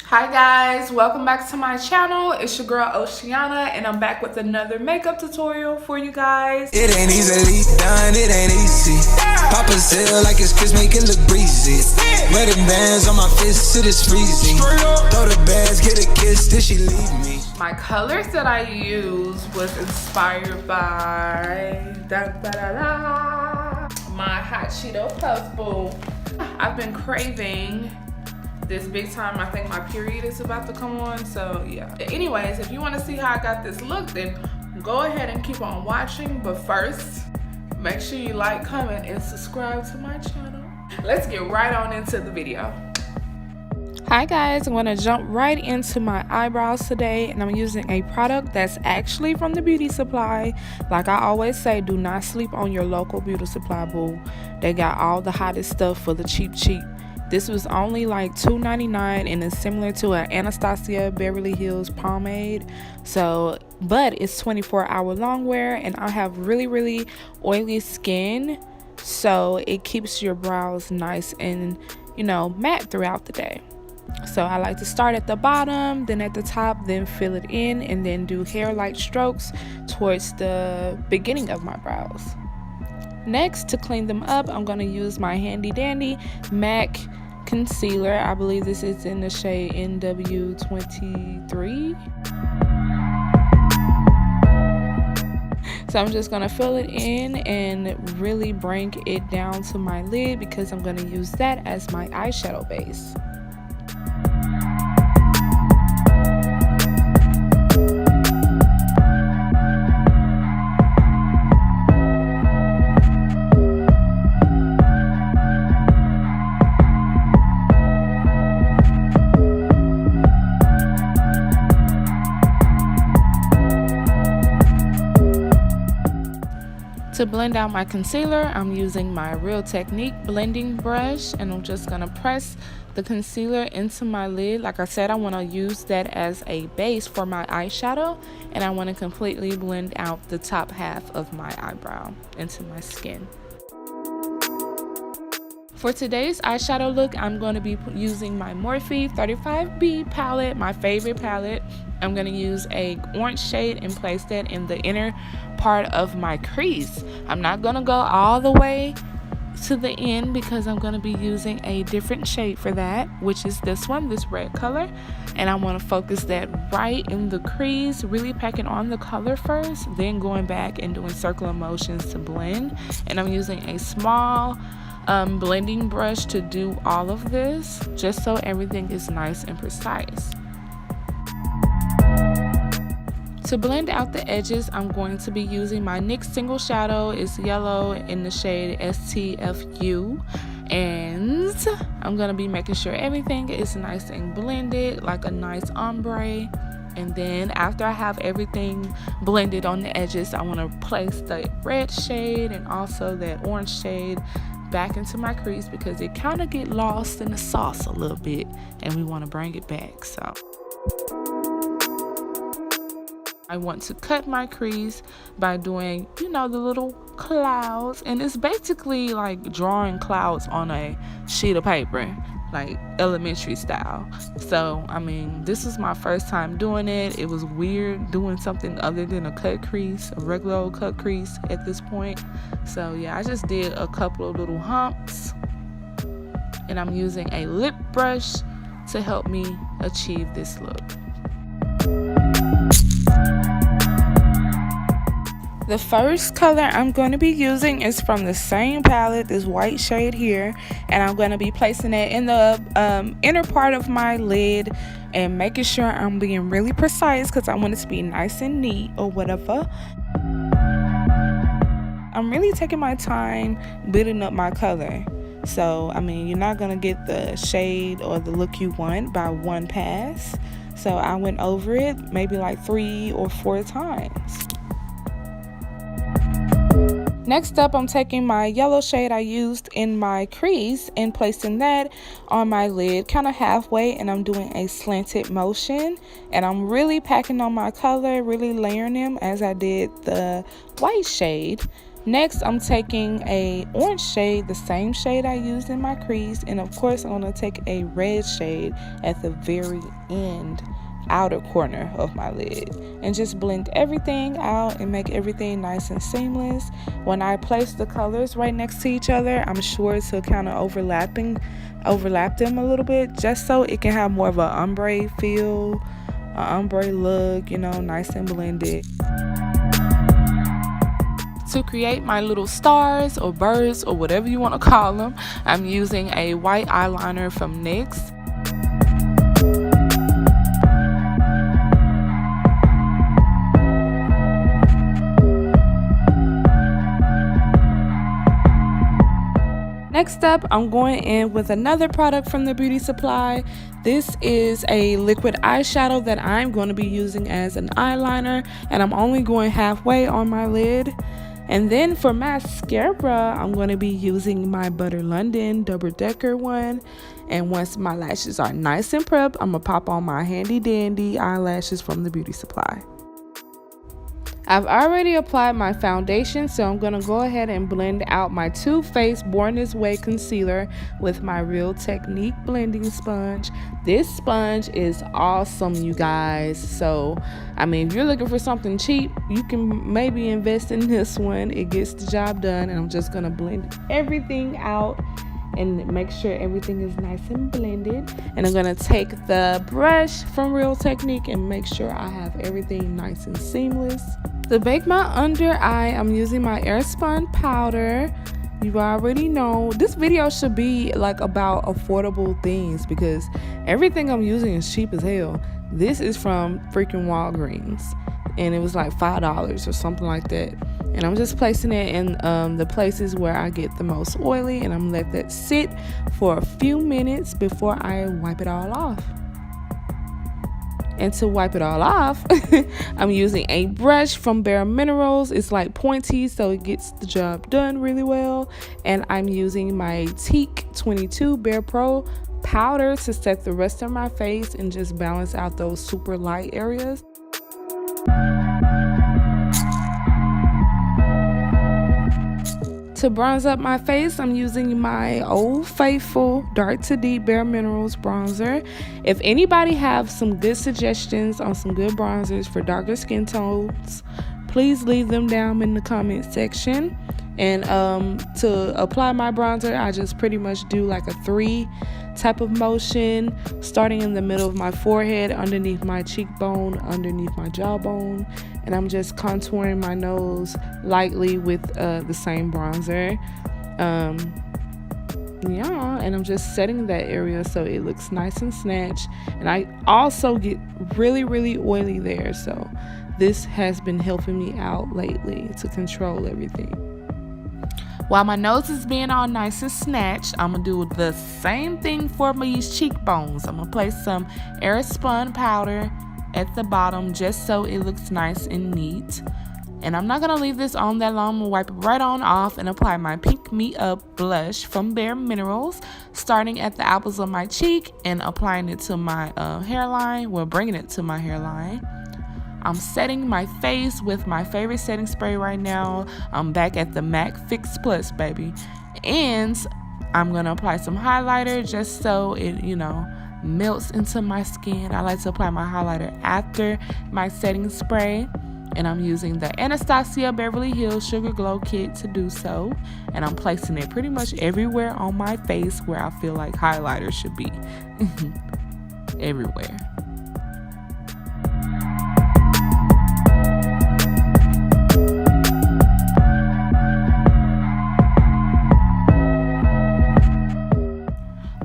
Hi guys, welcome back to my channel. It's your girl Oceana and I'm back with another makeup tutorial for you guys. It ain't easily done, it ain't easy. Pop a sale like it's Chris, make it look breezy. Wear the bands on my fists, it is freezing. Throw the bags, get a kiss, then she leave me. My colors that I used was inspired by my Hot Cheeto Puff Boo. I've been craving this big time. I think my period is about to come on, so yeah. Anyways, if you want to see how I got this look, then go ahead and keep on watching. But first, make sure you like, comment, and subscribe to my channel. Let's get right on into the video. Hi guys, I'm gonna jump right into my eyebrows today, and I'm using a product that's actually from the beauty supply. Like I always say, do not sleep on your local beauty supply, boo. They got all the hottest stuff for the cheap. This was only like $2.99 and it's similar to an Anastasia Beverly Hills pomade. So, but it's 24-hour long wear, and I have really oily skin, so it keeps your brows nice and, you know, matte throughout the day. So I like to start at the bottom, then at the top, then fill it in, and then do hair-like strokes towards the beginning of my brows. Next, to clean them up, I'm going to use my handy dandy MAC concealer. I believe this is in the shade NW23. So I'm just going to fill it in and really bring it down to my lid, because I'm going to use that as my eyeshadow base. To blend out my concealer, I'm using my Real Technique blending brush, and I'm just going to press the concealer into my lid. Like I said, I want to use that as a base for my eyeshadow, and I want to completely blend out the top half of my eyebrow into my skin. For today's eyeshadow look, I'm going to be using my Morphe 35B palette, my favorite palette. I'm going to use a orange shade and place that in the inner part of my crease. I'm not going to go all the way to the end, because I'm going to be using a different shade for that, which is this one, this red color. And I want to focus that right in the crease, really packing on the color first, then going back and doing circular motions to blend. And I'm using a small blending brush to do all of this, just so everything is nice and precise. To blend out the edges, I'm going to be using my NYX single shadow. It's yellow in the shade STFU, and I'm going to be making sure everything is nice and blended, like a nice ombre. And then after I have everything blended on the edges, I want to place the red shade and also that orange shade back into my crease, because it kind of get lost in the sauce a little bit and we want to bring it back. So I want to cut my crease by doing, you know, the little clouds, and it's basically like drawing clouds on a sheet of paper, like elementary style. So I mean, this is my first time doing it. It was weird doing something other than a cut crease, a regular old cut crease at this point. So yeah, I just did a couple of little humps, and I'm using a lip brush to help me achieve this look. The first color I'm going to be using is from the same palette, this white shade here, and I'm going to be placing it in the inner part of my lid and making sure I'm being really precise, because I want it to be nice and neat or whatever. I'm really taking my time building up my color. So, I mean, you're not going to get the shade or the look you want by one pass. So I went over it maybe like 3 or 4 times. Next up, I'm taking my yellow shade I used in my crease and placing that on my lid kind of halfway, and I'm doing a slanted motion, and I'm really packing on my color, really layering them as I did the white shade. Next, I'm taking a orange shade, the same shade I used in my crease, and of course I'm going to take a red shade at the very end outer corner of my lid and just blend everything out and make everything nice and seamless. When I place the colors right next to each other, I'm sure to kind of overlap them a little bit, just so it can have more of an ombre feel, an ombre look, you know, nice and blended. To create my little stars or birds or whatever you want to call them, I'm using a white eyeliner from NYX. Next up, I'm going in with another product from the Beauty Supply. This is a liquid eyeshadow that I'm going to be using as an eyeliner, and I'm only going halfway on my lid. And then for mascara, I'm going to be using my Butter London Double Decker one. And once my lashes are nice and prepped, I'm going to pop on my handy dandy eyelashes from the Beauty Supply. I've already applied my foundation, so I'm going to go ahead and blend out my Too Faced Born This Way concealer with my Real Technique blending sponge. This sponge is awesome, you guys. So, I mean, if you're looking for something cheap, you can maybe invest in this one. It gets the job done, and I'm just going to blend everything out and make sure everything is nice and blended. And I'm going to take the brush from Real Technique and make sure I have everything nice and seamless. To bake my under eye, I'm using my Airspun powder. You already know this video should be like about affordable things because everything I'm using is cheap as hell. This is from freaking Walgreens and it was like $5 or something like that. And I'm just placing it in the places where I get the most oily, and I'm gonna let that sit for a few minutes before I wipe it all off. And to wipe it all off, I'm using a brush from Bare Minerals. It's like pointy, so it gets the job done really well. And I'm using my Teak 22 Bare Pro powder to set the rest of my face and just balance out those super light areas. To bronze up my face, I'm using my Old Faithful Dark to Deep Bare Minerals bronzer. If anybody have some good suggestions on some good bronzers for darker skin tones, please leave them down in the comment section. And to apply my bronzer, I just pretty much do like a 3 type of motion, starting in the middle of my forehead, underneath my cheekbone, underneath my jawbone, and I'm just contouring my nose lightly with the same bronzer. Yeah, and I'm just setting that area so it looks nice and snatched. And I also get really oily there, so this has been helping me out lately to control everything. While my nose is being all nice and snatched, I'm going to do the same thing for these cheekbones. I'm going to place some Airspun powder at the bottom just so it looks nice and neat. And I'm not going to leave this on that long. I'm going to wipe it right on off and apply my Pink Me Up blush from Bare Minerals, starting at the apples of my cheek and applying it to my hairline, well, bringing it to my hairline. I'm setting my face with my favorite setting spray right now. I'm back at the MAC Fix Plus, baby. And I'm going to apply some highlighter just so it, you know, melts into my skin. I like to apply my highlighter after my setting spray. And I'm using the Anastasia Beverly Hills Sugar Glow Kit to do so. And I'm placing it pretty much everywhere on my face where I feel like highlighter should be. Everywhere.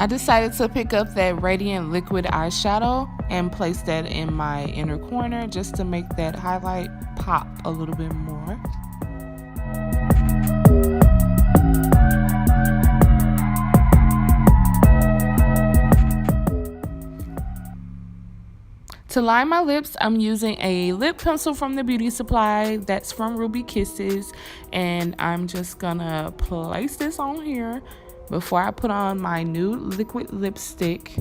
I decided to pick up that Radiant Liquid Eyeshadow and place that in my inner corner just to make that highlight pop a little bit more. To line my lips, I'm using a lip pencil from the Beauty Supply. That's from Ruby Kisses. And I'm just gonna place this on here before I put on my nude liquid lipstick.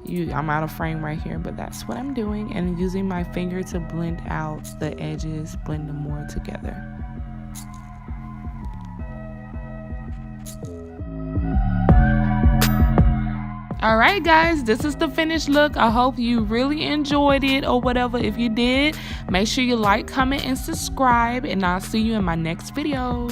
I'm out of frame right here, but that's what I'm doing, and using my finger to blend out the edges, blend them more together. All right, guys, this is the finished look. I hope you really enjoyed it or whatever. If you did, make sure you like, comment, and subscribe, and I'll see you in my next video.